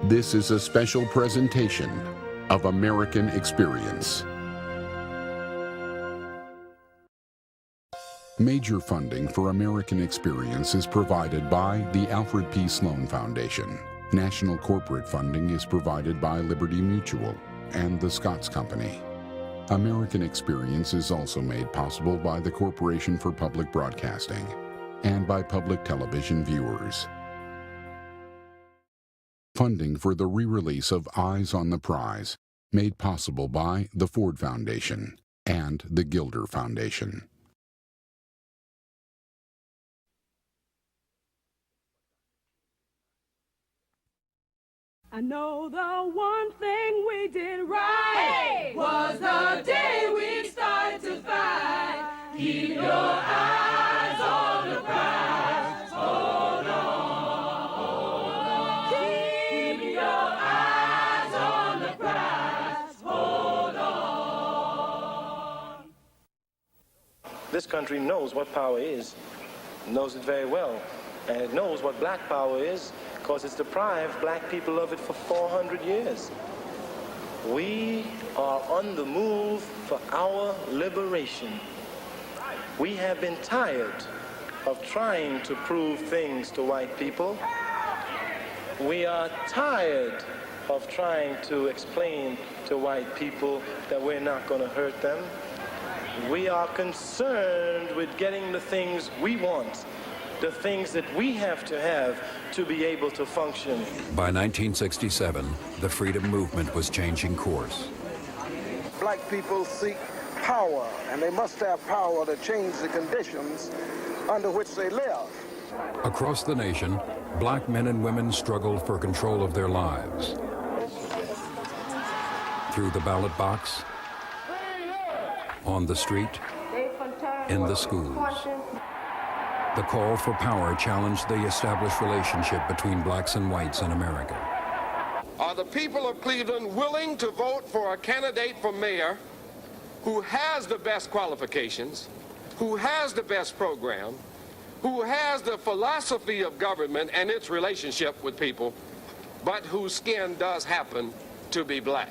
This is a special presentation of American Experience. Major funding for American Experience is provided by the Alfred P. Sloan Foundation. National corporate funding is provided by Liberty Mutual and the Scotts Company. American Experience is also made possible by the Corporation for Public Broadcasting and by public television viewers. Funding for the re-release of Eyes on the Prize, made possible by the Ford Foundation and the Gilder Foundation. I know the one thing we did right was the day we started to fight. Keep your eyes on the prize. Hold on, hold on. Keep your eyes on the prize. Hold on. This country knows what power is, knows it very well, and it knows what black power is, because it's deprived black people of it for 400 years. We are on the move for our liberation. We have been tired of trying to prove things to white people. We are tired of trying to explain to white people that we're not going to hurt them. We are concerned with getting the things we want, the things that we have to be able to function. By 1967, the freedom movement was changing course. Black people seek power, and they must have power to change the conditions under which they live. Across the nation, black men and women struggled for control of their lives. Through the ballot box, on the street, in the schools. The call for power challenged the established relationship between blacks and whites in America. Are the people of Cleveland willing to vote for a candidate for mayor who has the best qualifications, who has the best program, who has the philosophy of government and its relationship with people, but whose skin does happen to be black?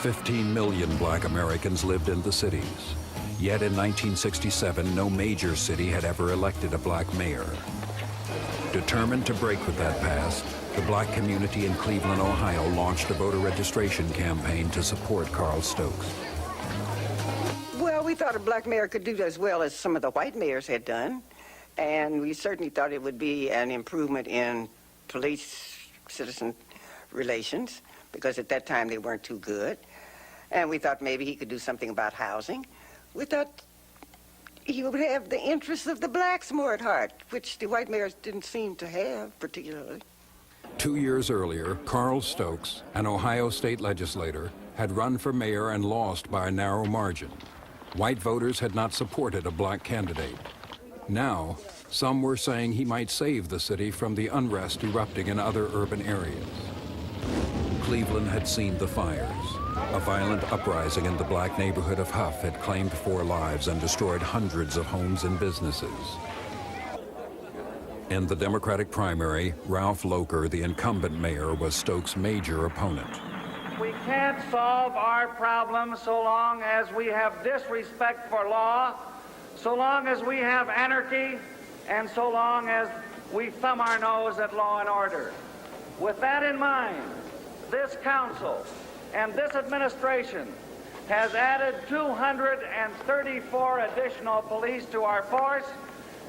15 million black Americans lived in the cities. Yet in 1967, no major city had ever elected a black mayor. Determined to break with that past, the black community in Cleveland, Ohio launched a voter registration campaign to support Carl Stokes. Well, we thought a black mayor could do as well as some of the white mayors had done, and we certainly thought it would be an improvement in police-citizen relations, because at that time they weren't too good. And we thought maybe he could do something about housing. We thought he would have the interests of the blacks more at heart, which the white mayors didn't seem to have particularly. 2 years earlier, Carl Stokes, an Ohio state legislator, had run for mayor and lost by a narrow margin. White voters had not supported a black candidate. Now, some were saying he might save the city from the unrest erupting in other urban areas. Cleveland had seen the fires. A violent uprising in the black neighborhood of Huff had claimed 4 lives and destroyed hundreds of homes and businesses. In the Democratic primary, Ralph Locher, the incumbent mayor, was Stokes' major opponent. We can't solve our problems so long as we have disrespect for law, so long as we have anarchy, and so long as we thumb our nose at law and order. With that in mind, this council and this administration has added 234 additional police to our force,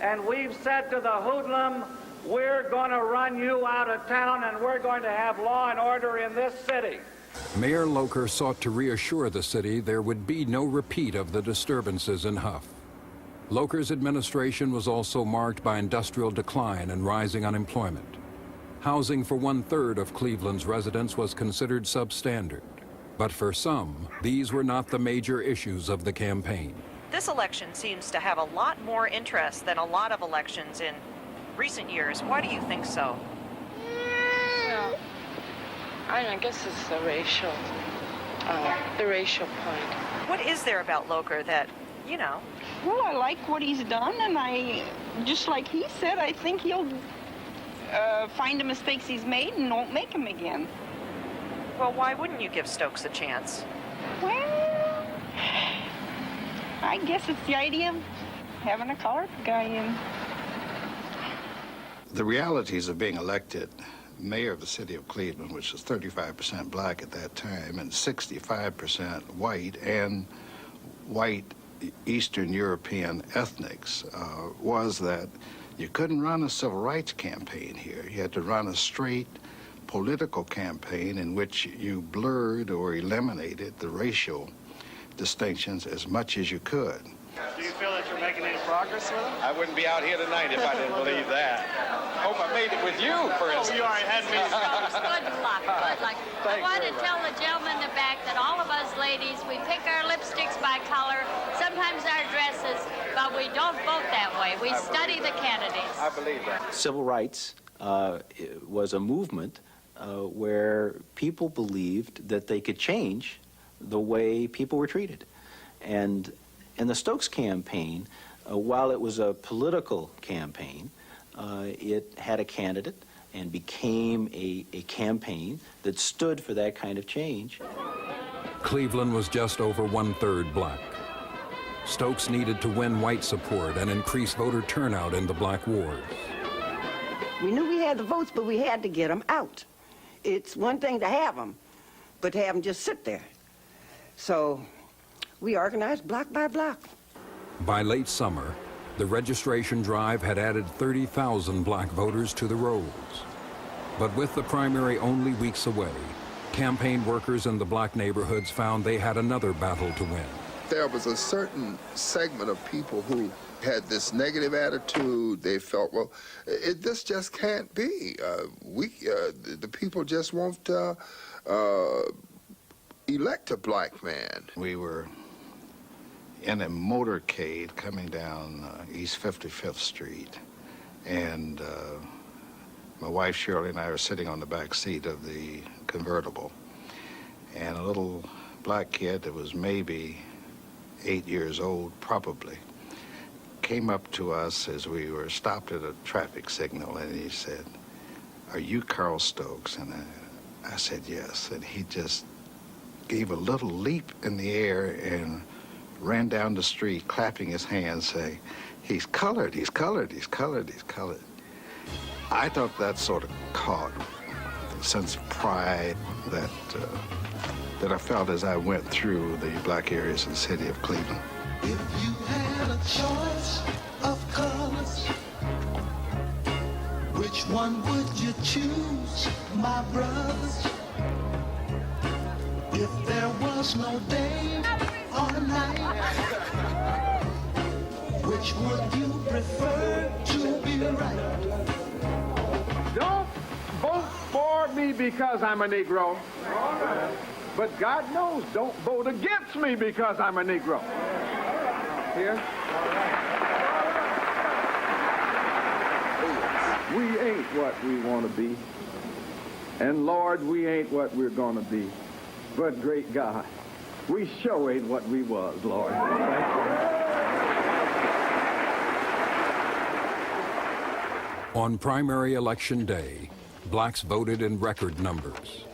and we've said to the hoodlum, we're going to run you out of town and we're going to have law and order in this city. Mayor Locher sought to reassure the city there would be no repeat of the disturbances in Huff. Locher's administration was also marked by industrial decline and rising unemployment. Housing for 1/3 of Cleveland's residents was considered substandard. But for some, these were not the major issues of the campaign. This election seems to have a lot more interest than a lot of elections in recent years. Why do you think so? Well, I guess it's the racial point. What is there about Locher that, you know? Well, I like what he's done, and just like he said, I think he'll find the mistakes he's made and don't make them again. Well, why wouldn't you give Stokes a chance? Well, I guess it's the idea of having a colored guy in. The realities of being elected mayor of the city of Cleveland, which was 35% black at that time and 65% white, and white Eastern European ethnics, was that you couldn't run a civil rights campaign here. You had to run a straight political campaign in which you blurred or eliminated the racial distinctions as much as you could. Do you feel that you're making any progress with him? I wouldn't be out here tonight if I didn't believe that. Hope I made it with you, for instance. You already had me. Good luck, good luck. I want to tell the gentleman in the back that all of us ladies, we pick our lipsticks by color, sometimes our dresses, but we don't vote that way. We study the candidates. I believe that. Civil rights was a movement where people believed that they could change the way people were treated. And in the Stokes campaign, while it was a political campaign, it had a candidate and became a campaign that stood for that kind of change. Cleveland was just over 1/3 black. Stokes needed to win white support and increase voter turnout in the black wards. We knew we had the votes, but we had to get them out. It's one thing to have them, but to have them just sit there. So we organized block by block. By late summer, the registration drive had added 30,000 black voters to the rolls. But with the primary only weeks away, campaign workers in the black neighborhoods found they had another battle to win. There was a certain segment of people who had this negative attitude. They felt, well, this just can't be. The people just won't elect a black man. We were in a motorcade coming down East 55th Street, and my wife Shirley and I were sitting on the back seat of the convertible, and a little black kid that was maybe 8 years old, probably, came up to us as we were stopped at a traffic signal, and he said, "Are you Carl Stokes?" And I said, "Yes." And he just gave a little leap in the air and ran down the street clapping his hands saying, "He's colored, he's colored, he's colored, he's colored." I thought that sort of caught the sense of pride that I felt as I went through the black areas of the city of Cleveland. If you had a choice of colors, which one would you choose, my brothers? If there was no day or night, which would you prefer to be right? Don't vote for me because I'm a Negro. But God knows, don't vote against me because I'm a Negro. Here? We ain't what we want to be. And Lord, we ain't what we're going to be. But great God, we sure ain't what we was, Lord. On primary election day, blacks voted in record numbers.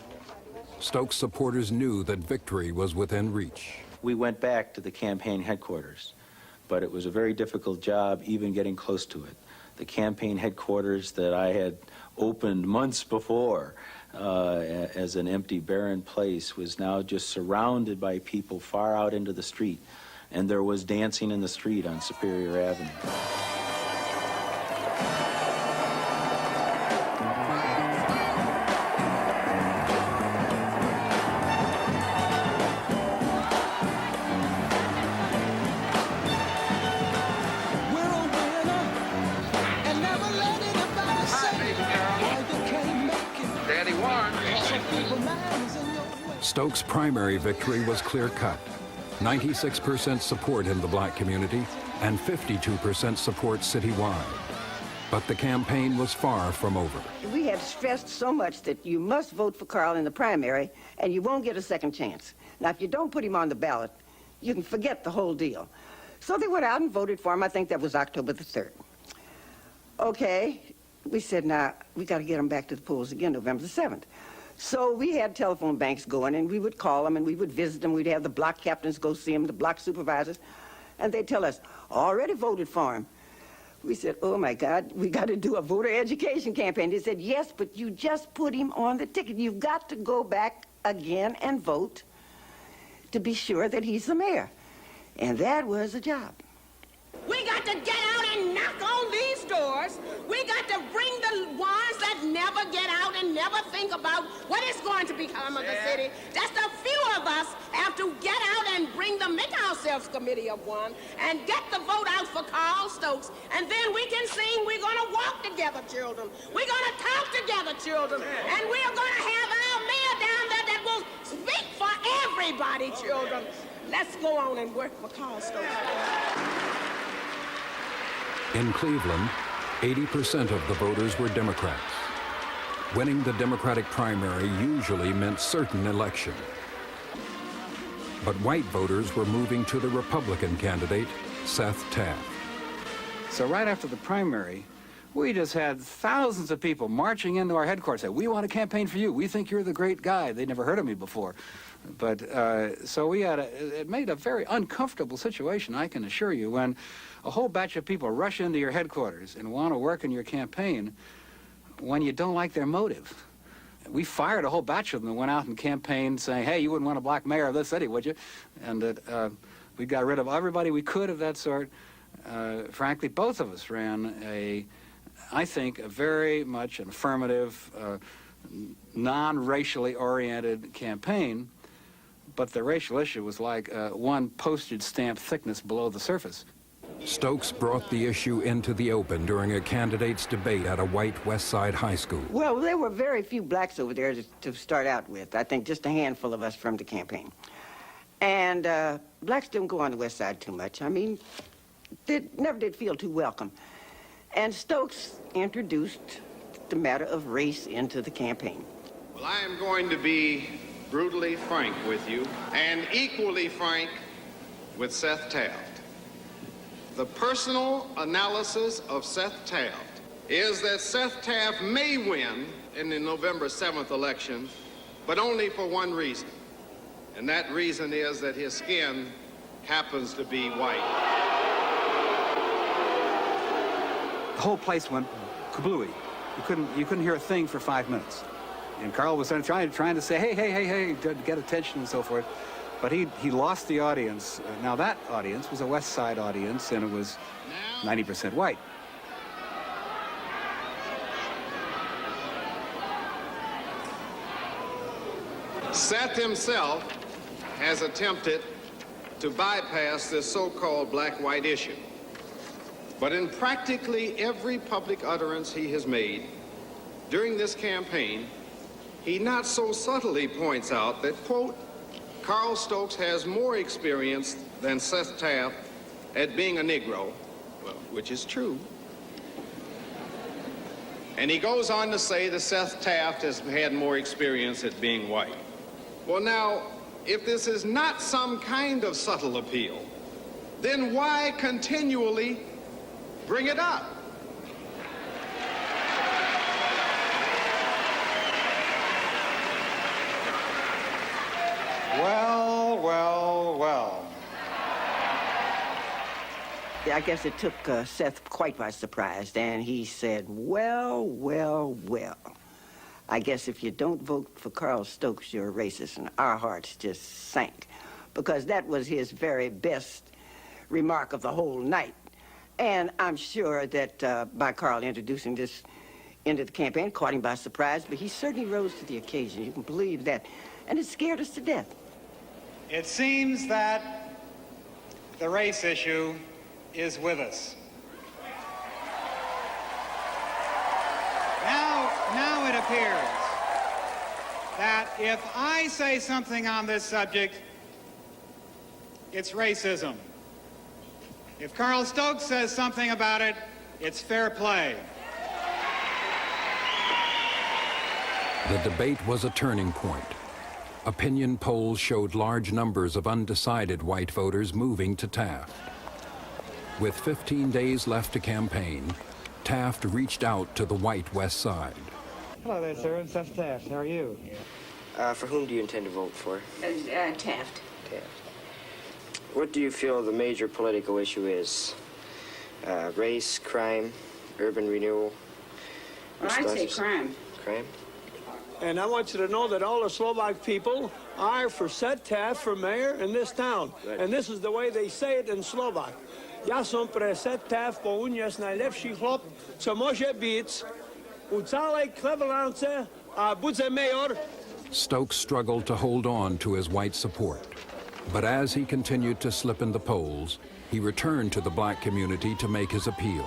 Stokes supporters knew that victory was within reach. We went back to the campaign headquarters, but it was a very difficult job even getting close to it. The campaign headquarters that I had opened months before as an empty, barren place was now just surrounded by people far out into the street, and there was dancing in the street on Superior Avenue. Stokes' primary victory was clear-cut. 96% support in the black community and 52% support citywide. But the campaign was far from over. We had stressed so much that you must vote for Carl in the primary and you won't get a second chance. Now, if you don't put him on the ballot, you can forget the whole deal. So they went out and voted for him. I think that was October the 3rd. Okay, We said, now, we got to get them back to the polls again November the 7th. So we had telephone banks going, and we would call them, and we would visit them. We'd have the block captains go see them, the block supervisors, and they'd tell us, already voted for him. We said, oh, my God, we got to do a voter education campaign. They said, yes, but you just put him on the ticket. You've got to go back again and vote to be sure that he's the mayor. And that was a job. We got to get out and knock on these doors. We got to bring the ones that never get out and never think about what is going to become of the city. Just a few of us have to get out and make ourselves committee of one and get the vote out for Carl Stokes. And then we can sing, we're going to walk together, children. We're going to talk together, children. And we're going to have our mayor down there that will speak for everybody, children. Let's go on and work for Carl Stokes. In Cleveland, 80% of the voters were Democrats. Winning the Democratic primary usually meant certain election. But white voters were moving to the Republican candidate, Seth Taft. So right after the primary, we just had thousands of people marching into our headquarters saying, we want to campaign for you. We think you're the great guy. They'd never heard of me before. But so we had it made a very uncomfortable situation, I can assure you, when a whole batch of people rush into your headquarters and want to work in your campaign when you don't like their motive. We fired a whole batch of them and went out and campaigned saying, hey, you wouldn't want a black mayor of this city, would you? And we got rid of everybody we could of that sort. Frankly, both of us ran I think, a very much an affirmative, non-racially oriented campaign, but the racial issue was like one postage stamp thickness below the surface. Stokes brought the issue into the open during a candidates' debate at a white West Side high school. Well, there were very few blacks over there to start out with. I think just a handful of us from the campaign. And blacks didn't go on the West Side too much. I mean, they never did feel too welcome. And Stokes introduced the matter of race into the campaign. Well, I am going to be brutally frank with you, and equally frank with Seth Taft. The personal analysis of Seth Taft is that Seth Taft may win in the November 7th election, but only for one reason. And that reason is that his skin happens to be white. The whole place went kablooey. You couldn't hear a thing for 5 minutes. And Carl was trying to say, hey, get attention and so forth. But he lost the audience. Now that audience was a West Side audience, and it was 90% white. Seth himself has attempted to bypass this so-called black-white issue. But in practically every public utterance he has made during this campaign, he not so subtly points out that, quote, Carl Stokes has more experience than Seth Taft at being a Negro, well, which is true. And he goes on to say that Seth Taft has had more experience at being white. Well, now, if this is not some kind of subtle appeal, then why continually bring it up? Well. I guess it took Seth quite by surprise, and he said, well. I guess if you don't vote for Carl Stokes, you're a racist, and our hearts just sank, because that was his very best remark of the whole night. And I'm sure that by Carl introducing this into the campaign, caught him by surprise, but he certainly rose to the occasion. You can believe that. And it scared us to death. It seems that the race issue is with us. Now it appears that if I say something on this subject, it's racism. If Carl Stokes says something about it, it's fair play. The debate was a turning point. Opinion polls showed large numbers of undecided white voters moving to Taft. With 15 days left to campaign, Taft reached out to the white West Side. Hello there, sir. I'm Seth Taft. How are you? For whom do you intend to vote for? Taft. Taft. What do you feel the major political issue is? Race, crime, urban renewal? Well, I'd say crime. Crime? And I want you to know that all the Slovak people are for Seth Taft for mayor in this town. Good. And this is the way they say it in Slovak. Ja som pre Seth Taft pounias najlepší chlop, co môže byť. U celej Clevelance a budze mayor. Stokes struggled to hold on to his white support. But as he continued to slip in the polls, he returned to the black community to make his appeal.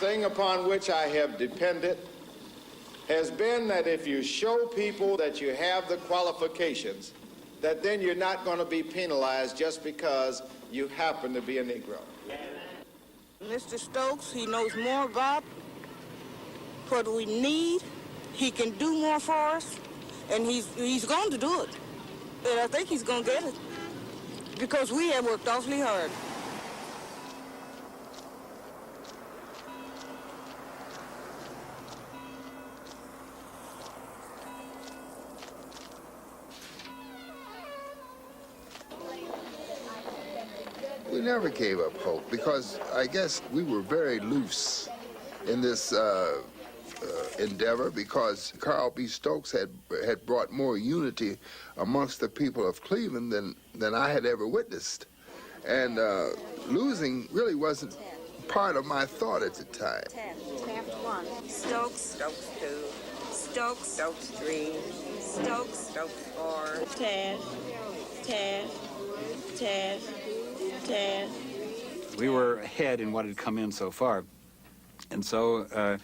The thing upon which I have depended has been that if you show people that you have the qualifications, that then you're not going to be penalized just because you happen to be a Negro. Mr. Stokes, he knows more about what we need. He can do more for us, and he's going to do it. And I think he's going to get it because we have worked awfully hard. We never gave up hope because I guess we were very loose in this endeavor because Carl B. Stokes had brought more unity amongst the people of Cleveland than I had ever witnessed. And losing really wasn't part of my thought at the time. Taft 1. Stokes. Stokes 2. Stokes. Stokes 3. Stokes. Stokes 4. Taft. Taft. Taft. Taft. We were ahead in what had come in so far. And so the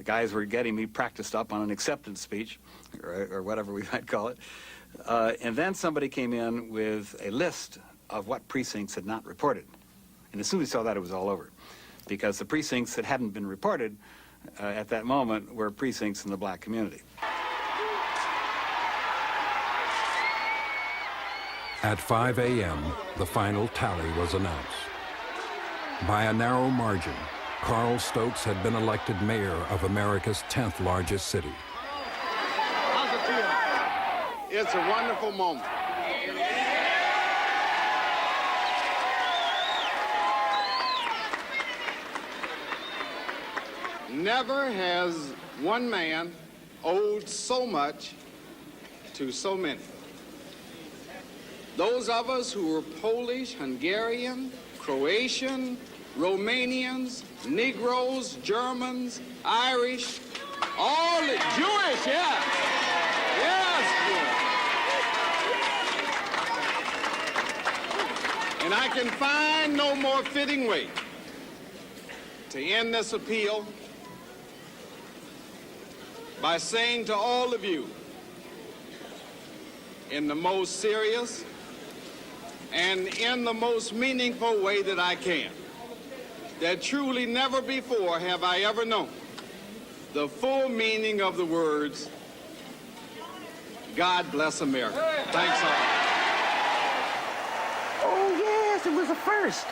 guys were getting me practiced up on an acceptance speech, or whatever we might call it. And then somebody came in with a list of what precincts had not reported. And as soon as we saw that, it was all over. Because the precincts that hadn't been reported at that moment were precincts in the black community. At 5 a.m., the final tally was announced. By a narrow margin, Carl Stokes had been elected mayor of America's 10th largest city. How's it feel? It's a wonderful moment. Never has one man owed so much to so many. Those of us who were Polish, Hungarian, Croatian, Romanians, Negroes, Germans, Irish, all Jewish, yeah. Yes, Jewish. And I can find no more fitting way to end this appeal by saying to all of you, in the most serious and in the most meaningful way that I can, that truly never before have I ever known the full meaning of the words, God bless America. Thanks all. Oh, yes, it was a first.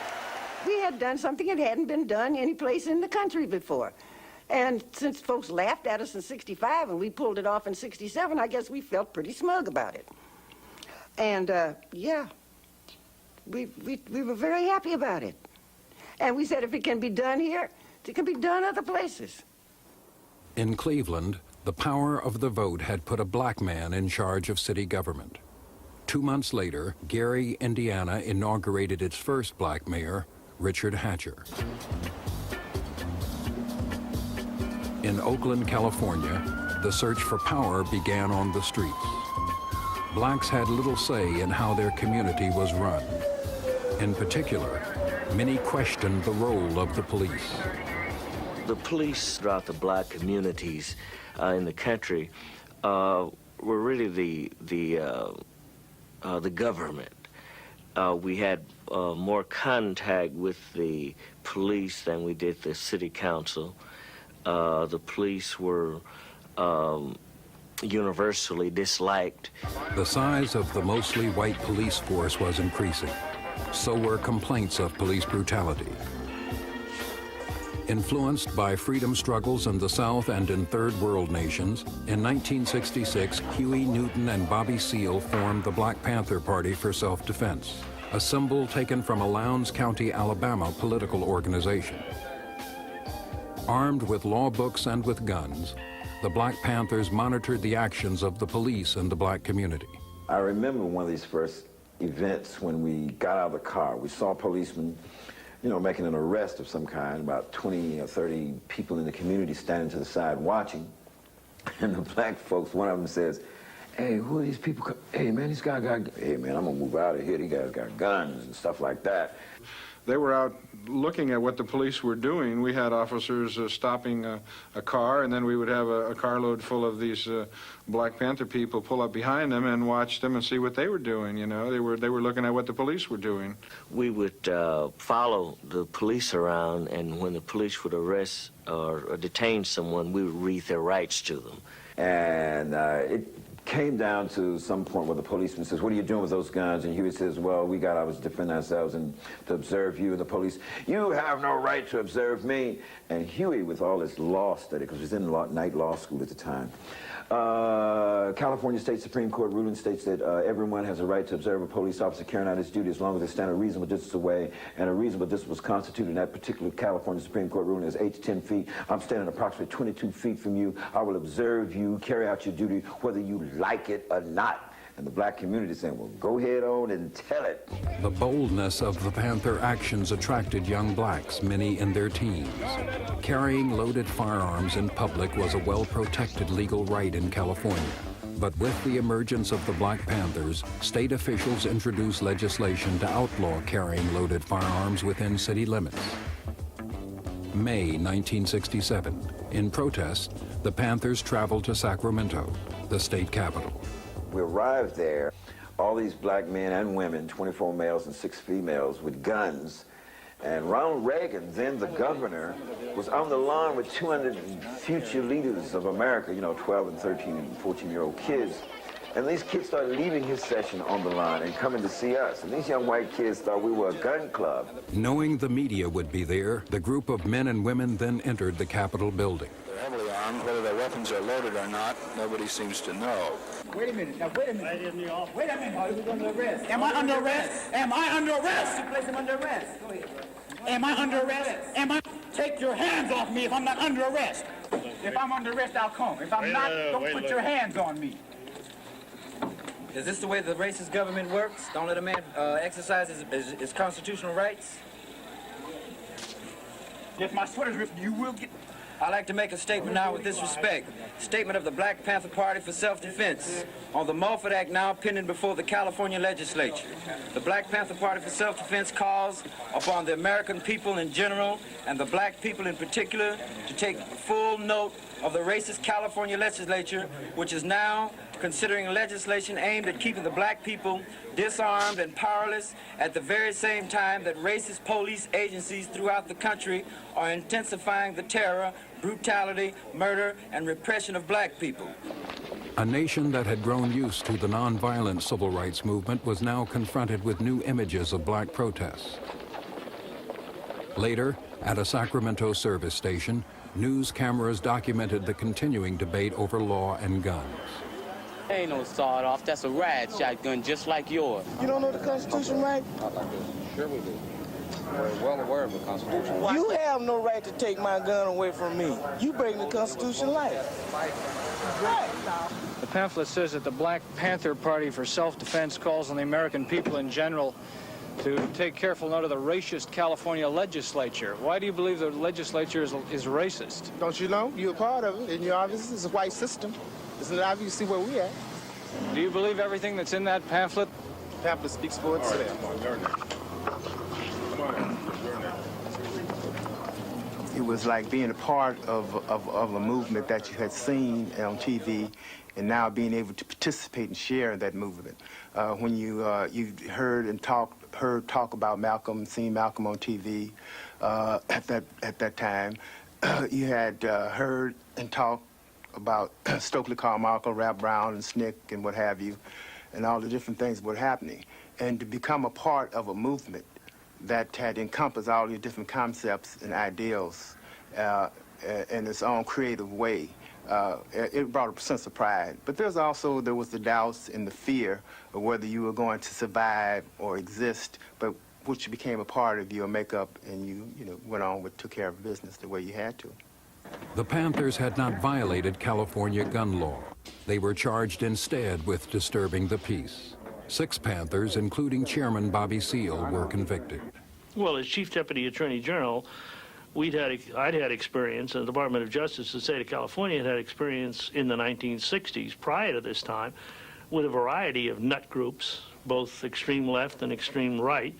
We had done something that hadn't been done any place in the country before. And since folks laughed at us in '65 and we pulled it off in '67, I guess we felt pretty smug about it. And, yeah, we were very happy about it. And we said if it can be done here, it can be done other places. In Cleveland, the power of the vote had put a black man in charge of city government. 2 months later, Gary, Indiana inaugurated its first black mayor, Richard Hatcher. In Oakland, California, the search for power began on the streets. Blacks had little say in how their community was run. In particular, many questioned the role of the police. The police throughout the black communities in the country were really the government. We had more contact with the police than we did the city council. The police were universally disliked. The size of the mostly white police force was increasing. So were complaints of police brutality. Influenced by freedom struggles in the South and in Third World nations, in 1966, Huey Newton and Bobby Seale formed the Black Panther Party for Self-Defense, a symbol taken from a Lowndes County, Alabama political organization. Armed with law books and with guns, the Black Panthers monitored the actions of the police in the black community. I remember one of these first events when we got out of the car. We saw policemen, making an arrest of some kind, about 20 or 30 people in the community standing to the side watching. And the black folks, one of them says, "Hey, who are these people? Hey, man, these guys got, hey, man, I'm gonna move out of here. These guys got guns and stuff like that." They were out looking at what the police were doing. We had officers stopping a car, and then we would have a carload full of these Black Panther people pull up behind them and watch them and see what they were doing. They were looking at what the police were doing. We would follow the police around, and when the police would arrest or detain someone, we would read their rights to them. And it came down to some point where the policeman says, "What are you doing with those guns?" And Huey says, "Well, we got ours to defend ourselves and to observe you." And the police, "You have no right to observe me." And Huey, with all his law study, because he was in night law school at the time, California State Supreme Court ruling states that everyone has a right to observe a police officer carrying out his duty as long as they stand a reasonable distance away, and a reasonable distance was constituted in that particular California Supreme Court ruling is 8 to 10 feet. I'm standing approximately 22 feet from you. I will observe you, carry out your duty, whether you like it or not. And the black community saying, "Well, go ahead on and tell it." The boldness of the Panther actions attracted young blacks, many in their teens. Carrying loaded firearms in public was a well-protected legal right in California. But with the emergence of the Black Panthers, state officials introduced legislation to outlaw carrying loaded firearms within city limits. May 1967. In protest, the Panthers traveled to Sacramento, the state capital. We arrived there, all these black men and women, 24 males and 6 females with guns. And Ronald Reagan, then the governor, was on the lawn with 200 future leaders of America, 12 and 13 and 14-year-old kids. And these kids started leaving his session on the lawn and coming to see us. And these young white kids thought we were a gun club. Knowing the media would be there, the group of men and women then entered the Capitol building. They're heavily armed. Whether their weapons are loaded or not, nobody seems to know. Wait a minute. Now, wait a minute. Wait a minute. Are you under arrest? Am I under arrest? Am I under arrest? You place him under arrest. Go ahead. Am I under arrest? Take your hands off me if I'm not under arrest. If I'm under arrest, I'll come. If I'm not, don't put your hands on me. Is this the way the racist government works? Don't let a man exercise his constitutional rights? If my sweater's ripped, you will get... I'd like to make a statement now with this respect. Statement of the Black Panther Party for Self-Defense on the Mulford Act now pending before the California legislature. The Black Panther Party for Self-Defense calls upon the American people in general and the black people in particular to take full note of the racist California legislature, which is now considering legislation aimed at keeping the black people disarmed and powerless at the very same time that racist police agencies throughout the country are intensifying the terror, brutality, murder, and repression of black people. A nation that had grown used to the nonviolent civil rights movement was now confronted with new images of black protests. Later, at a Sacramento service station, news cameras documented the continuing debate over law and guns. Ain't no sawed-off. That's a rad shotgun just like yours. You don't know the Constitution, right? Sure we do. We're well aware of the Constitution. You have no right to take my gun away from me. You break the Constitution right. The pamphlet says that the Black Panther Party for Self-Defense calls on the American people in general to take careful note of the racist California legislature. Why do you believe the legislature is racist? Don't you know? You're a part of it, and you're obviously, it's a white system. It's not obvious to see where we at. Do you believe everything that's in that pamphlet? The pamphlet speaks for itself. It was like being a part of a movement that you had seen on TV, and now being able to participate and share in that movement. When you heard talk about Malcolm, seen Malcolm on TV at that time, you had heard and talked about Stokely Carmichael, Rap Brown, and SNCC, and what have you, and all the different things that were happening. And to become a part of a movement that had encompassed all these different concepts and ideals in its own creative way, it brought a sense of pride. But there was the doubts and the fear of whether you were going to survive or exist, but which became a part of your makeup, and you went on took care of business the way you had to. The Panthers had not violated California gun law. They were charged instead with disturbing the peace. 6 Panthers, including Chairman Bobby Seale, were convicted. Well, as Chief Deputy Attorney General, I'd had experience, and the Department of Justice, the state of California, had experience in the 1960s, prior to this time, with a variety of nut groups, both extreme left and extreme right,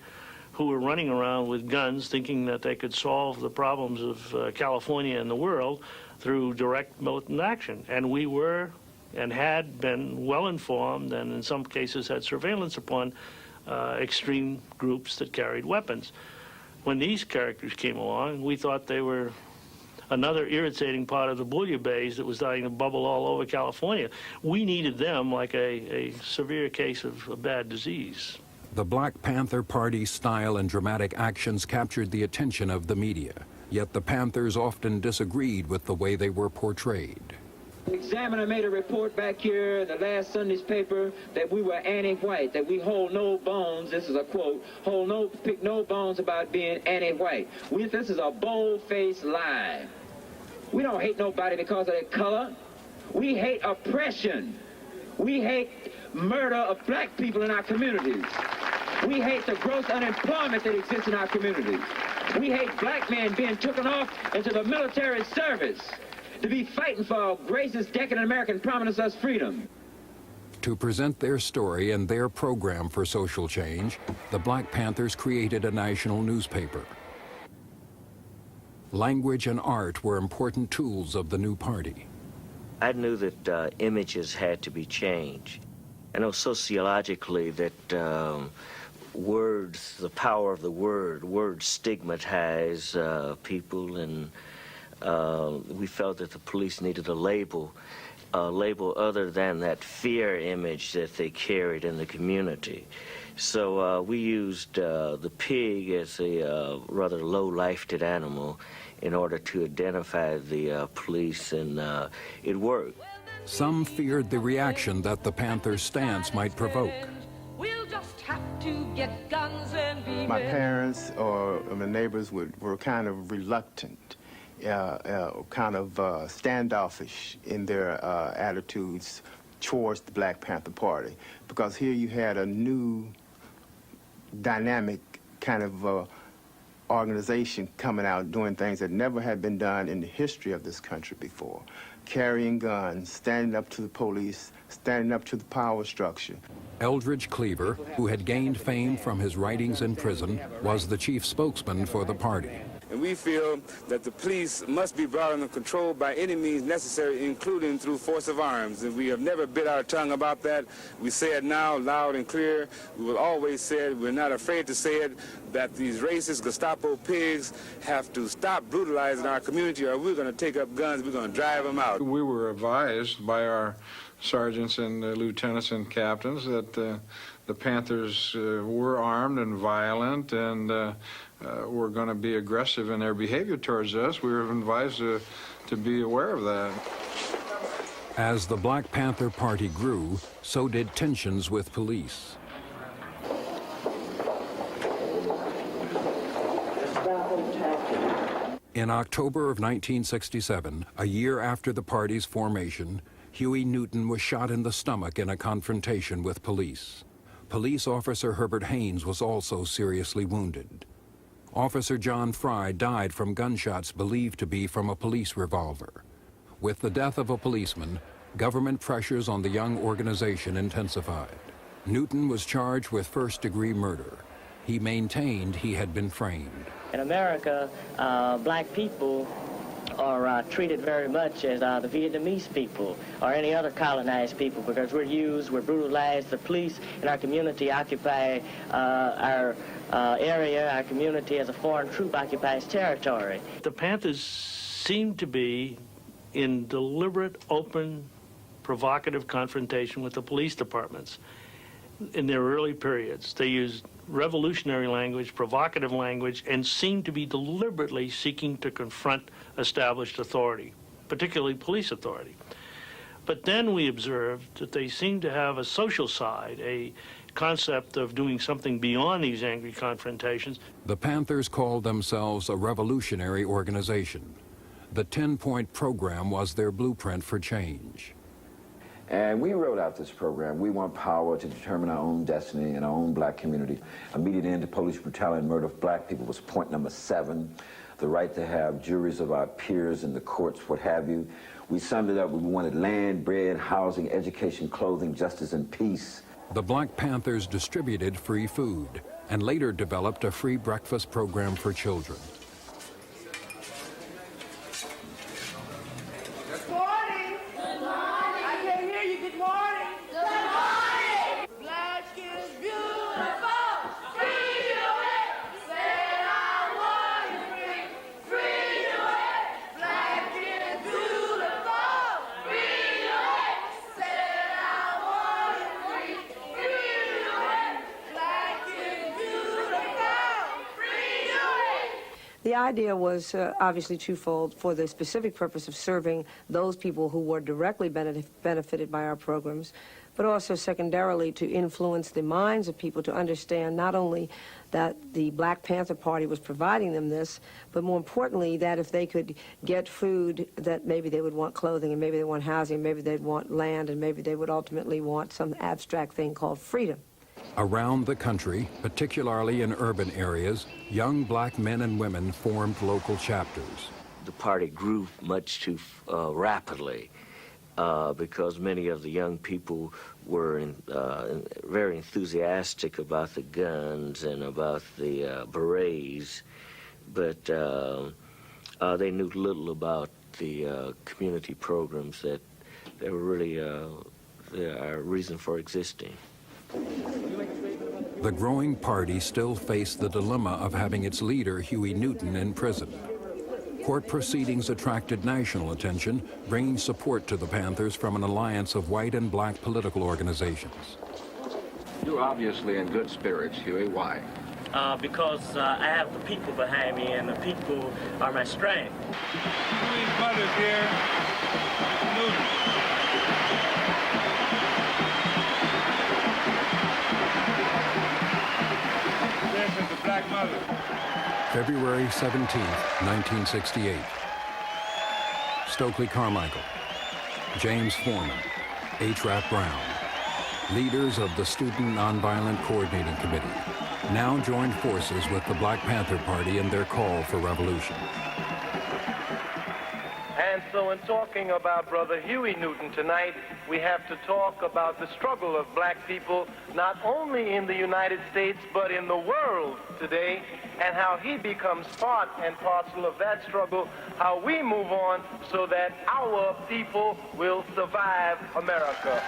who were running around with guns thinking that they could solve the problems of California and the world through direct militant action. And we were and had been well informed, and in some cases had surveillance upon extreme groups that carried weapons. When these characters came along, we thought they were another irritating part of the bouillabaisse that was starting to bubble all over California. We needed them like a severe case of a bad disease. The Black Panther Party's style and dramatic actions captured the attention of the media, yet the Panthers often disagreed with the way they were portrayed. The Examiner made a report back here in the last Sunday's paper that we were anti-white, that we hold no bones, this is a quote, pick no bones about being anti-white. This is a bold-faced lie. We don't hate nobody because of their color. We hate oppression. We hate murder of black people in our communities. We hate the gross unemployment that exists in our communities. We hate black men being taken off into the military service to be fighting for racist, decadent American promising us freedom. To present their story and their program for social change, the Black Panthers created a national newspaper. Language and art were important tools of the new party. I knew that images had to be changed. I know sociologically that words, the power of the words stigmatize people, and we felt that the police needed a label other than that fear image that they carried in the community. So we used the pig as a rather low-lifted animal in order to identify the police, and it worked. Some feared the reaction that the Panthers' stance might provoke. We'll just have to get guns and be My parents or my neighbors were kind of reluctant, kind of standoffish in their attitudes towards the Black Panther Party, because here you had a new dynamic kind of organization coming out doing things that never had been done in the history of this country before. Carrying guns, standing up to the police, standing up to the power structure. Eldridge Cleaver, who had gained fame from his writings in prison, was the chief spokesman for the party. And we feel that the police must be brought under control by any means necessary, including through force of arms. And we have never bit our tongue about that. We say it now loud and clear. We will always say it. We're not afraid to say it, that these racist Gestapo pigs have to stop brutalizing our community, or we're going to take up guns, we're going to drive them out. We were advised by our sergeants and lieutenants and captains that the Panthers were armed and violent and were going to be aggressive in their behavior towards us. We were advised to be aware of that. As the Black Panther Party grew, so did tensions with police. In October of 1967, a year after the party's formation, Huey Newton was shot in the stomach in a confrontation with police. Police officer Herbert Haynes was also seriously wounded. Officer John Fry died from gunshots believed to be from a police revolver. With the death of a policeman, government pressures on the young organization intensified. Newton was charged with first-degree murder. He maintained he had been framed. In America, black people are treated very much as the Vietnamese people or any other colonized people, because we're brutalized. The police in our community occupy our area. Our community as a foreign troop occupies territory. The Panthers seemed to be in deliberate, open, provocative confrontation with the police departments in their early periods. They used revolutionary language, provocative language, and seemed to be deliberately seeking to confront established authority, particularly police authority. But then we observed that they seemed to have a social side, a concept of doing something beyond these angry confrontations. The Panthers called themselves a revolutionary organization. The 10-point program was their blueprint for change. And we wrote out this program. We want power to determine our own destiny in our own black community. Immediate end to police brutality and murder of black people was point number 7. The right to have juries of our peers in the courts, what have you. We summed it up. We wanted land, bread, housing, education, clothing, justice, and peace. The Black Panthers distributed free food and later developed a free breakfast program for children. The idea was obviously twofold, for the specific purpose of serving those people who were directly benefited by our programs, but also secondarily to influence the minds of people to understand not only that the Black Panther Party was providing them this, but more importantly that if they could get food, that maybe they would want clothing, and maybe they want housing, and maybe they'd want land, and maybe they would ultimately want some abstract thing called freedom. Around the country, particularly in urban areas, young black men and women formed local chapters. The party grew much too rapidly because many of the young people were very enthusiastic about the guns and about the berets, but they knew little about the community programs that they were really our reason for existing. The growing party still faced the dilemma of having its leader, Huey Newton, in prison. Court proceedings attracted national attention, bringing support to the Panthers from an alliance of white and black political organizations. You're obviously in good spirits, Huey. Why? Because I have the people behind me, and the people are my strength. Huey's mother's here, Newton. Black mother. February 17, 1968. Stokely Carmichael, James Foreman, H. Rap Brown, leaders of the Student Nonviolent Coordinating Committee, now joined forces with the Black Panther Party in their call for revolution. And so in talking about Brother Huey Newton tonight, we have to talk about the struggle of black people, not only in the United States, but in the world today, and how he becomes part and parcel of that struggle, how we move on so that our people will survive America.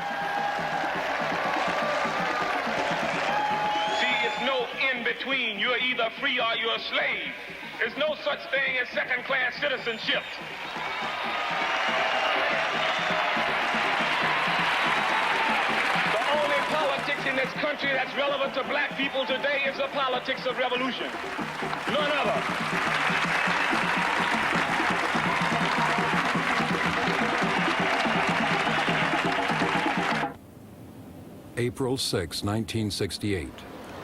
See, it's no in-between. You're either free or you're a slave. There's no such thing as second-class citizenship. The only politics in this country that's relevant to black people today is the politics of revolution. None other. April 6, 1968.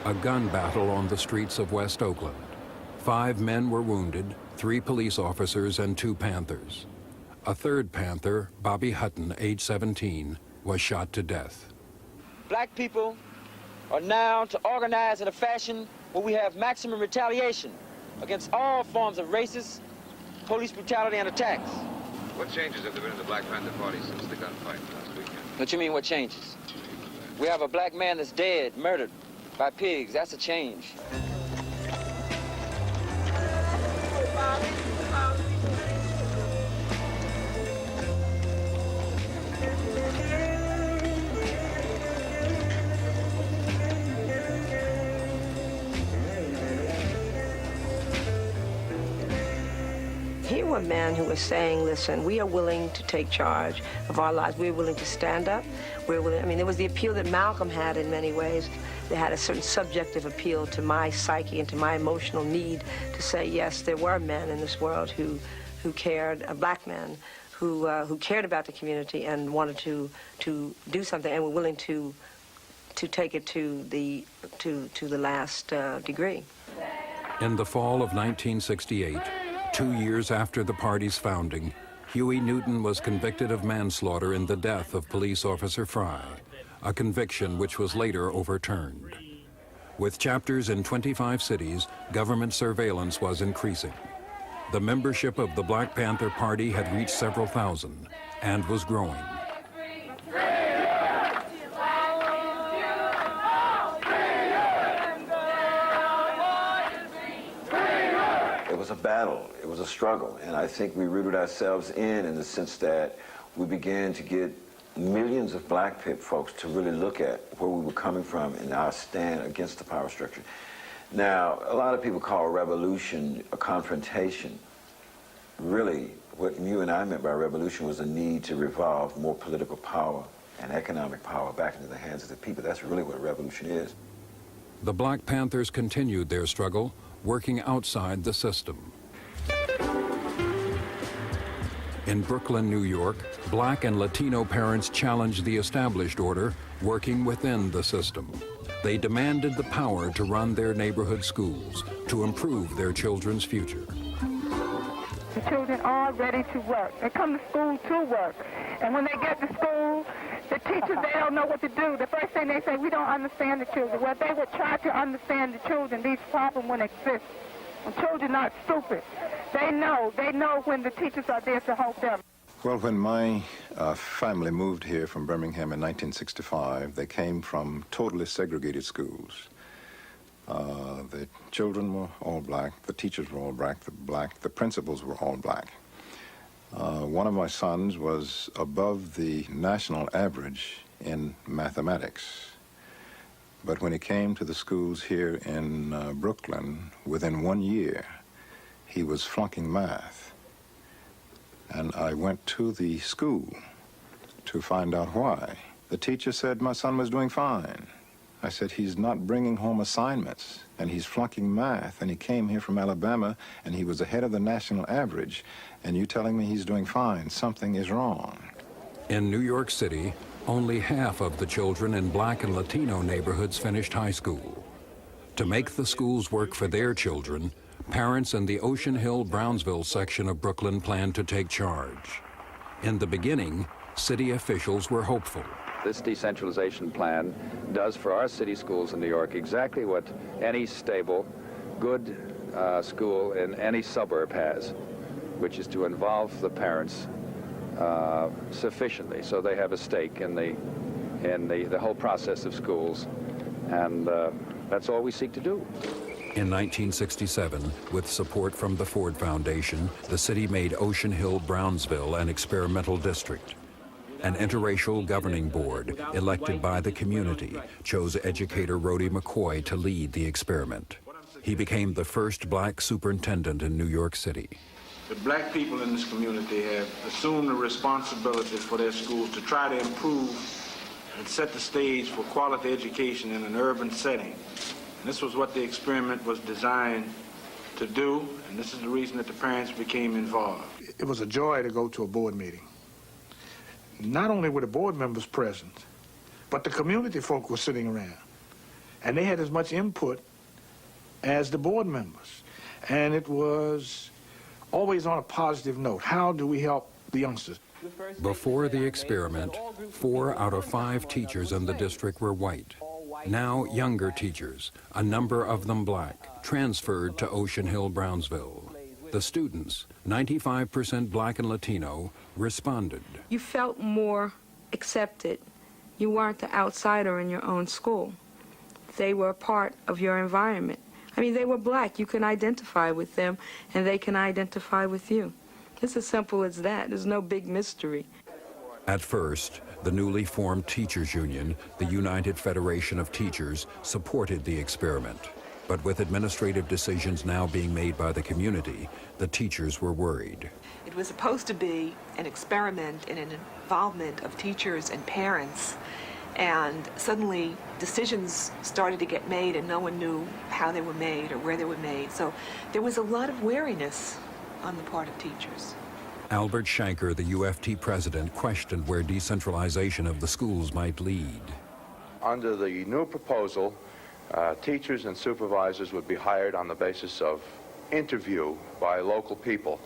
A gun battle on the streets of West Oakland. 5 men were wounded, 3 police officers and 2 Panthers. A third Panther, Bobby Hutton, age 17, was shot to death. Black people are now to organize in a fashion where we have maximum retaliation against all forms of racist, police brutality, and attacks. What changes have there been in the Black Panther Party since the gunfight last weekend? What you mean, what changes? We have a black man that's dead, murdered by pigs. That's a change. Here were men who were saying, listen, we are willing to take charge of our lives. We're willing to stand up. We're willing, I mean, there was the appeal that Malcolm had in many ways. They had a certain subjective appeal to my psyche and to my emotional need to say, yes, there were men in this world who cared, black men, who cared about the community and wanted to do something and were willing to take it to the last degree. In the fall of 1968, 2 years after the party's founding, Huey Newton was convicted of manslaughter in the death of police officer Fry, a conviction which was later overturned. With chapters in 25 cities, government surveillance was increasing. The membership of the Black Panther Party had reached several thousand and was growing. It was a battle, it was a struggle, and I think we rooted ourselves in the sense that we began to get millions of black folks to really look at where we were coming from in our stand against the power structure. Now, a lot of people call revolution a confrontation. Really, what you and I meant by revolution was a need to revolve more political power and economic power back into the hands of the people. That's really what a revolution is. The Black Panthers continued their struggle, working outside the system. In Brooklyn, New York, black and Latino parents challenged the established order, working within the system. They demanded the power to run their neighborhood schools, to improve their children's future. The children are ready to work. They come to school to work. And when they get to school, the teachers, they don't know what to do. The first thing they say, we don't understand the children. Well, they would try to understand the children. These problems wouldn't exist. And children are not stupid. They know when the teachers are there to help them. Well, when my family moved here from Birmingham in 1965, they came from totally segregated schools. The children were all black, the teachers were all black, the principals were all black. One of my sons was above the national average in mathematics. But when he came to the schools here in Brooklyn, within 1 year, he was flunking math. And I went to the school to find out why. The teacher said my son was doing fine. I said, he's not bringing home assignments, and he's flunking math, and he came here from Alabama, and he was ahead of the national average, and you telling me he's doing fine. Something is wrong. In New York City, only half of the children in black and Latino neighborhoods finished high school. To make the schools work for their children, parents in the Ocean Hill-Brownsville section of Brooklyn planned to take charge. In the beginning, city officials were hopeful. This decentralization plan does for our city schools in New York exactly what any stable, good school in any suburb has, which is to involve the parents sufficiently so they have a stake in the whole process of schools, and that's all we seek to do. In 1967, with support from the Ford Foundation, the city made Ocean Hill-Brownsville an experimental district. An interracial governing board, elected by the community, chose educator Rhodey McCoy to lead the experiment. He became the first black superintendent in New York City. The black people in this community have assumed the responsibility for their schools to try to improve and set the stage for quality education in an urban setting. And this was what the experiment was designed to do, and this is the reason that the parents became involved. It was a joy to go to a board meeting. Not only were the board members present, but the community folk were sitting around. And they had as much input as the board members. And it was always on a positive note. How do we help the youngsters? Before the experiment, 4 out of 5 teachers in the district were white. Now younger teachers, a number of them black, transferred to Ocean Hill-Brownsville. The students, 95% black and Latino, responded. You felt more accepted. You weren't the outsider in your own school. They were a part of your environment. I mean, they were black. You can identify with them, and they can identify with you. It's as simple as that. There's no big mystery. At first, the newly formed teachers union, the United Federation of Teachers, supported the experiment. But with administrative decisions now being made by the community, the teachers were worried. It was supposed to be an experiment and an involvement of teachers and parents, and suddenly decisions started to get made and no one knew how they were made or where they were made. So there was a lot of wariness on the part of teachers. Albert Shanker, the UFT president, questioned where decentralization of the schools might lead. Under the new proposal, teachers and supervisors would be hired on the basis of interview by local people.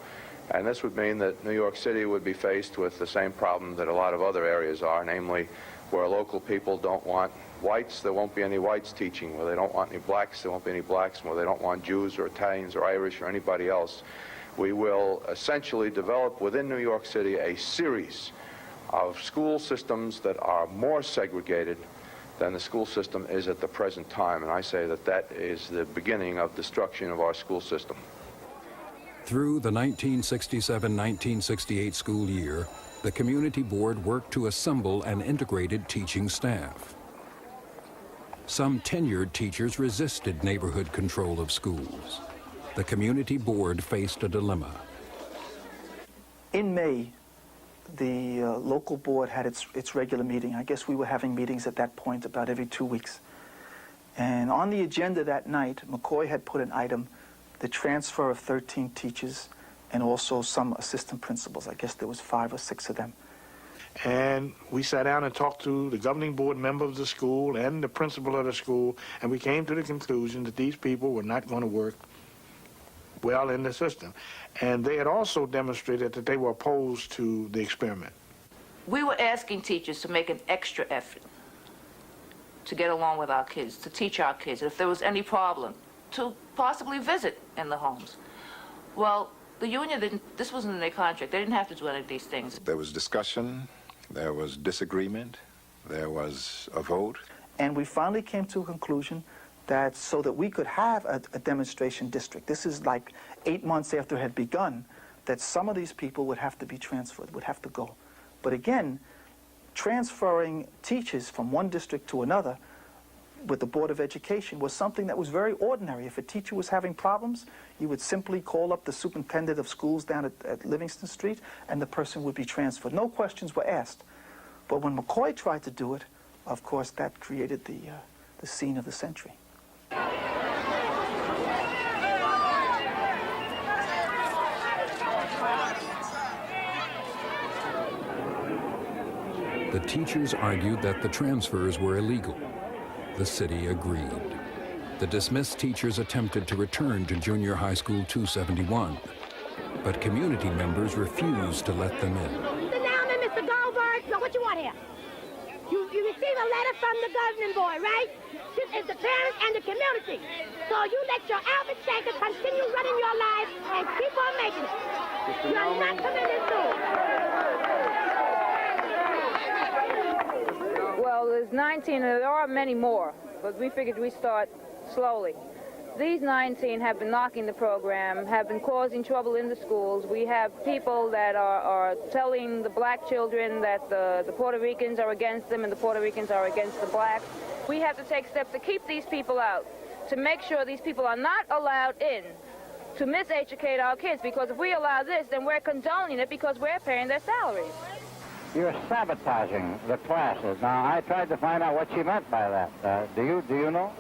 And this would mean that New York City would be faced with the same problem that a lot of other areas are, namely where local people don't want whites, there won't be any whites teaching. Where they don't want any blacks, there won't be any blacks. Where they don't want Jews or Italians or Irish or anybody else. We will essentially develop within New York City a series of school systems that are more segregated than the school system is at the present time. And I say that that is the beginning of destruction of our school system. Through the 1967-1968 school year, the Community Board worked to assemble an integrated teaching staff. Some tenured teachers resisted neighborhood control of schools. The Community Board faced a dilemma. In May, the local board had its regular meeting. I guess we were having meetings at that point about every 2 weeks. And on the agenda that night, McCoy had put an item, the transfer of 13 teachers and also some assistant principals. I guess there was 5 or 6 of them. And we sat down and talked to the governing board member of the school and the principal of the school, and we came to the conclusion that these people were not going to work well in the system. And they had also demonstrated that they were opposed to the experiment. We were asking teachers to make an extra effort to get along with our kids, to teach our kids, if there was any problem, to possibly visit in the homes. Well, the union didn't, this wasn't in their contract. They didn't have to do any of these things. There was discussion, there was disagreement, there was a vote. And we finally came to a conclusion that so that we could have a demonstration district, this is like 8 months after it had begun, that some of these people would have to be transferred, would have to go. But again, transferring teachers from one district to another with the Board of Education was something that was very ordinary. If a teacher was having problems, you would simply call up the superintendent of schools down at Livingston Street, and the person would be transferred. No questions were asked. But when McCoy tried to do it, of course, that created the scene of the century. The teachers argued that the transfers were illegal. The city agreed. The dismissed teachers attempted to return to Junior High School 271, but community members refused to let them in. Sit down there, Mr. Goldberg. Now, what you want here? You receive a letter from the governing board, right? This is the parents and the community. So you let your Albert Shanker continue running your life and keep on making it. You're not coming in soon. Well, there's 19, and there are many more, but we figured we'd start slowly. These 19 have been knocking the program, have been causing trouble in the schools. We have people that are telling the black children that the Puerto Ricans are against them and the Puerto Ricans are against the blacks. We have to take steps to keep these people out, to make sure these people are not allowed in, to miseducate our kids, because if we allow this, then we're condoning it because we're paying their salaries. You're sabotaging the classes. Now, I tried to find out what she meant by that. Do you know?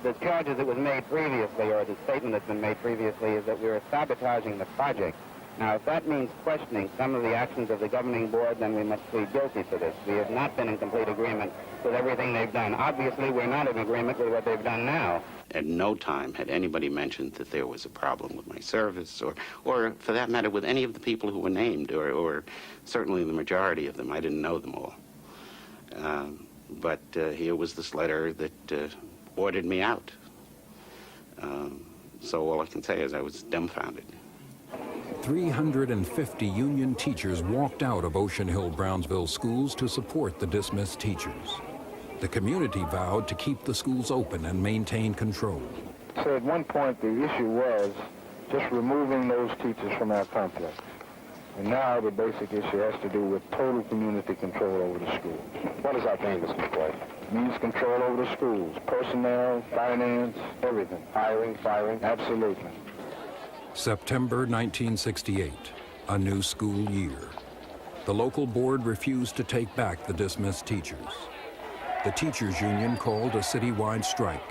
The charges that was made previously, or the statement that's been made previously, is that we were sabotaging the project. Now, if that means questioning some of the actions of the governing board, then we must plead guilty to this. We have not been in complete agreement with everything they've done. Obviously, we're not in agreement with what they've done now. At no time had anybody mentioned that there was a problem with my service, or for that matter, with any of the people who were named, or certainly the majority of them. I didn't know them all. But here was this letter that ordered me out. So all I can say is I was dumbfounded. 350 union teachers walked out of Ocean Hill-Brownsville schools to support the dismissed teachers. The community vowed to keep the schools open and maintain control. So at one point the issue was just removing those teachers from our complex. And now the basic issue has to do with total community control over the schools. What does that mean, Mr. McCoy? It means control over the schools, personnel, finance, everything. Hiring, firing, absolutely. September 1968, a new school year. The local board refused to take back the dismissed teachers. The teachers' union called a citywide strike.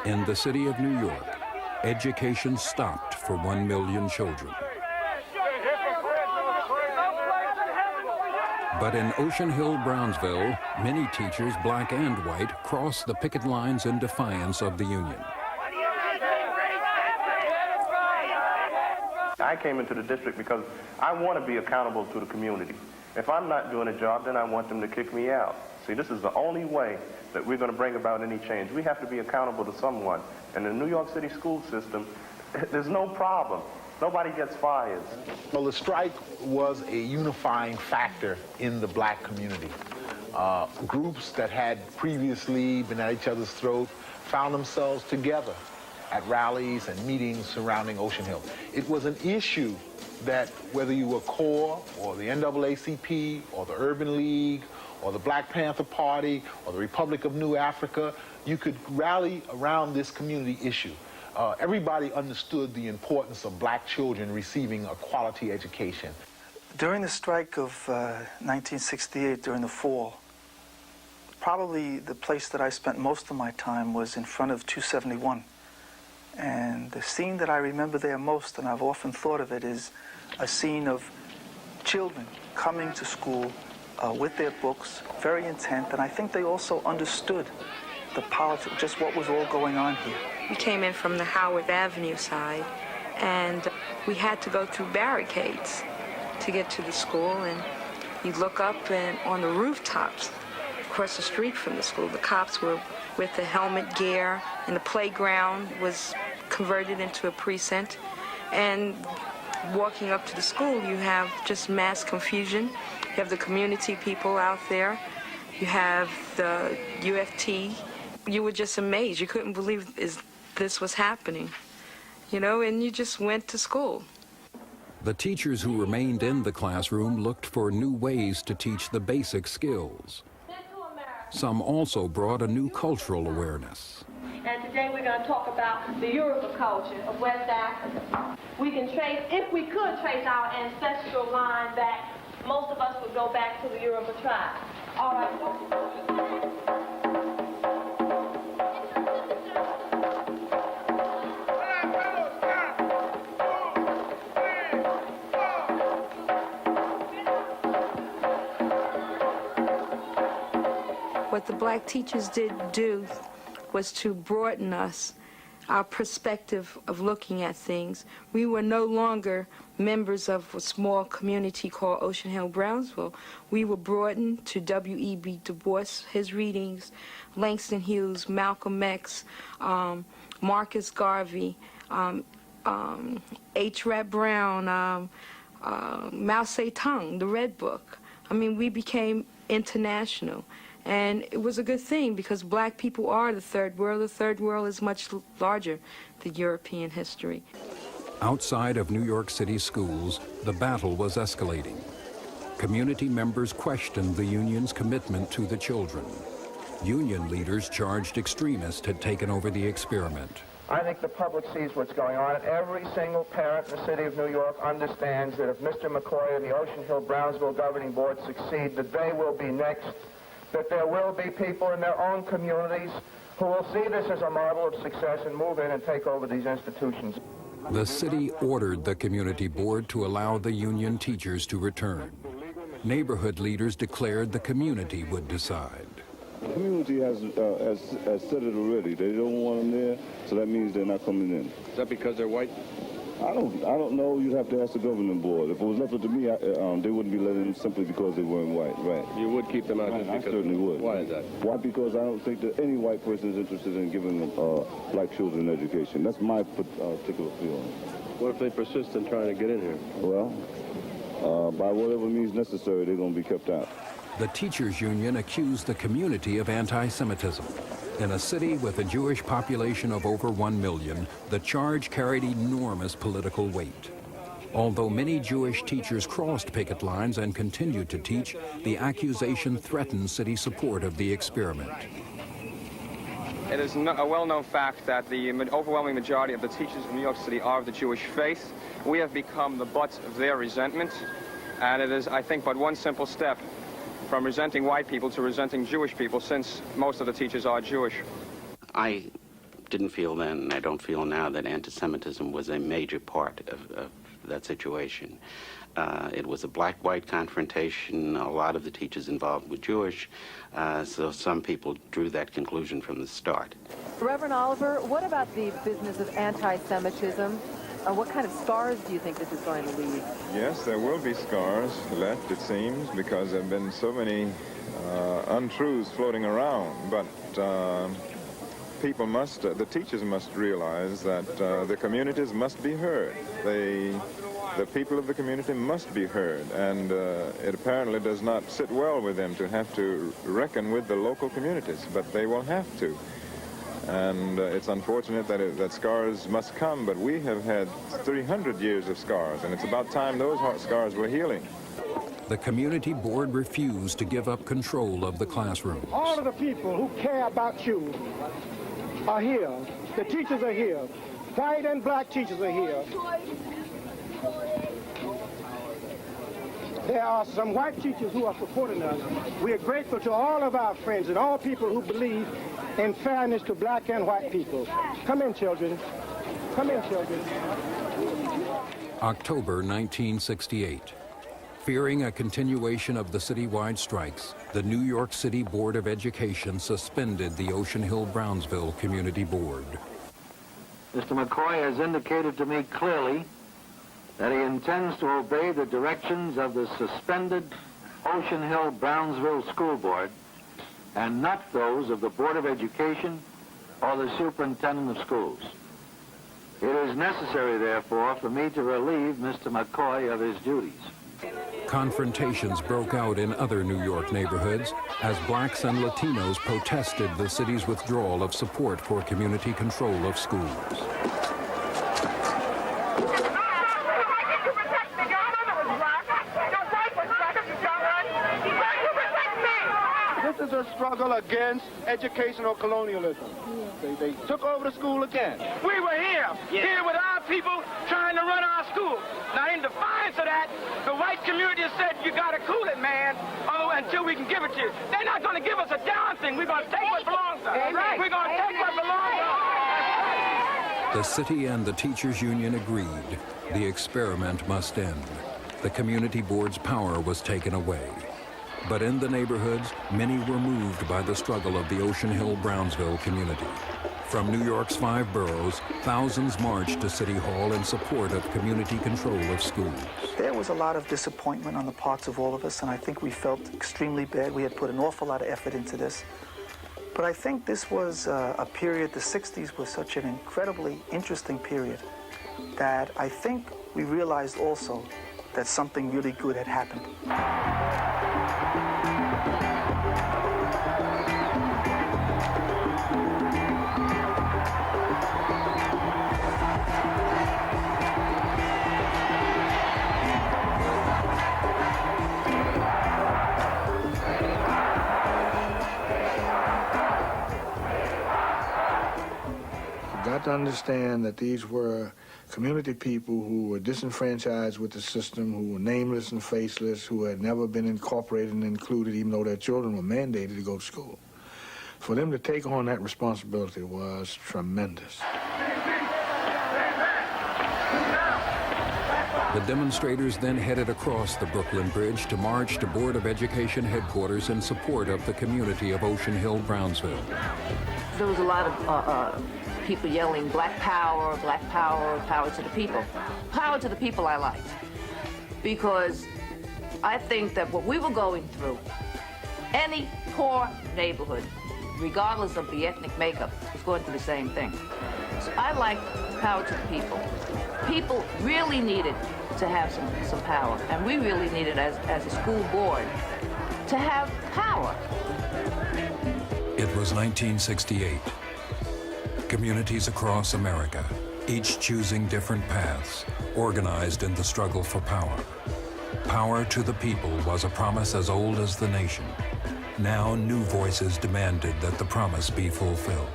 In the city of New York, education stopped for 1 million children. But in Ocean Hill-Brownsville, many teachers, black and white, crossed the picket lines in defiance of the union. I came into the district because I want to be accountable to the community. If I'm not doing a job, then I want them to kick me out. See, this is the only way that we're going to bring about any change. We have to be accountable to someone. And the New York City school system, there's no problem. Nobody gets fired. Well, the strike was a unifying factor in the black community. Groups that had previously been at each other's throat found themselves together at rallies and meetings surrounding Ocean Hill. It was an issue that whether you were CORE or the NAACP or the Urban League or the Black Panther Party or the Republic of New Africa, you could rally around this community issue. Everybody understood the importance of black children receiving a quality education. During the strike of 1968, during the fall, probably the place that I spent most of my time was in front of 271. And the scene that I remember there most, and I've often thought of it, is a scene of children coming to school with their books, very intent, and I think they also understood the politics, just what was all going on here. We came in from the Howard Avenue side, and we had to go through barricades to get to the school, and you'd look up, and on the rooftops across the street from the school, the cops were with the helmet gear, and the playground was converted into a precinct. And walking up to the school, you have just mass confusion. You have the community people out there. You have the UFT. You were just amazed. You couldn't believe this was happening, you know, and you just went to school. The teachers who remained in the classroom looked for new ways to teach the basic skills. Some also brought a new cultural awareness. And today we're going to talk about the Yoruba culture of West Africa. We can trace, if we could trace our ancestral line back, most of us would go back to the Yoruba tribe. All right. What the black teachers did do was to broaden us, our perspective of looking at things. We were no longer members of a small community called Ocean Hill-Brownsville. We were broadened to W.E.B. Du Bois, his readings, Langston Hughes, Malcolm X, Marcus Garvey, H. Rap Brown, Mao Zedong, the Red Book. I mean, we became international. And it was a good thing because black people are the third world. The third world is much larger than European history. Outside of New York City schools, the battle was escalating. Community members questioned the union's commitment to the children. Union leaders charged extremists had taken over the experiment. I think the public sees what's going on. Every single parent in the city of New York understands that if Mr. McCoy and the Ocean Hill-Brownsville governing board succeed, that they will be next, that there will be people in their own communities who will see this as a model of success and move in and take over these institutions. The city ordered the community board to allow the union teachers to return. Neighborhood leaders declared the community would decide. The community has said it already. They don't want them there, so that means they're not coming in. Is that because they're white? I don't know. You'd have to ask the governing board. If it was left up to me, they wouldn't be letting them simply because they weren't white, right? You would keep them out? Right, I certainly would. Why is that? Why? Because I don't think that any white person is interested in giving black children education. That's my particular feeling. What if they persist in trying to get in here? Well, by whatever means necessary, they're going to be kept out. The teachers' union accused the community of anti-Semitism. In a city with a Jewish population of over 1 million, the charge carried enormous political weight. Although many Jewish teachers crossed picket lines and continued to teach, the accusation threatened city support of the experiment. It is a well-known fact that the overwhelming majority of the teachers in New York City are of the Jewish faith. We have become the butt of their resentment, and it is, I think, but one simple step from resenting white people to resenting Jewish people, since most of the teachers are Jewish. I didn't feel then, and I don't feel now, that anti-Semitism was a major part of that situation. It was a black-white confrontation. A lot of the teachers involved were Jewish, so some people drew that conclusion from the start. Reverend Oliver, what about the business of anti-Semitism? What kind of scars do you think this is going to leave? Yes, there will be scars left, it seems, because there have been so many untruths floating around. But people must, the teachers must realize that the communities must be heard. The people of the community must be heard, and it apparently does not sit well with them to have to reckon with the local communities, but they will have to. And it's unfortunate that scars must come, but we have had 300 years of scars, and it's about time those scars were healing. The community board refused to give up control of the classroom. All of the people who care about you are here. The teachers are here. White and black teachers are here. There are some white teachers who are supporting us. We are grateful to all of our friends and all people who believe in fairness to black and white people. Come in, children. Come in, children. October 1968. Fearing a continuation of the citywide strikes, the New York City Board of Education suspended the Ocean Hill-Brownsville Community Board. Mr. McCoy has indicated to me clearly that he intends to obey the directions of the suspended Ocean Hill-Brownsville School Board and not those of the Board of Education or the Superintendent of Schools. It is necessary, therefore, for me to relieve Mr. McCoy of his duties. Confrontations broke out in other New York neighborhoods as blacks and Latinos protested the city's withdrawal of support for community control of schools. This is a struggle against educational colonialism. They took over the school again. We were here with our people trying to run our school. Now, in defiance of that, the white community has said, you got to cool it, man, until we can give it to you. They're not going to give us a darn thing. We're going to take what belongs to us. Right. We're going to take what belongs to us. The city and the teachers' union agreed. The experiment must end. The community board's power was taken away. But in the neighborhoods, many were moved by the struggle of the Ocean Hill-Brownsville community. From New York's 5 boroughs, thousands marched to City Hall in support of community control of schools. There was a lot of disappointment on the parts of all of us, and I think we felt extremely bad. We had put an awful lot of effort into this. But I think this was a period, the 60s was such an incredibly interesting period that I think we realized also that something really good had happened. Got to understand that these were community people who were disenfranchised with the system, who were nameless and faceless, who had never been incorporated and included, even though their children were mandated to go to school. For them to take on that responsibility was tremendous. The demonstrators then headed across the Brooklyn Bridge to march to Board of Education headquarters in support of the community of Ocean Hill-Brownsville. There was a lot of people yelling black power, power to the people. Power to the people I like. Because I think that what we were going through, any poor neighborhood, regardless of the ethnic makeup, was going through the same thing. So I like power to the people. People really needed to have some power, and we really needed as a school board to have power. It was 1968. Communities across America, each choosing different paths, organized in the struggle for power. Power to the people was a promise as old as the nation. Now new voices demanded that the promise be fulfilled.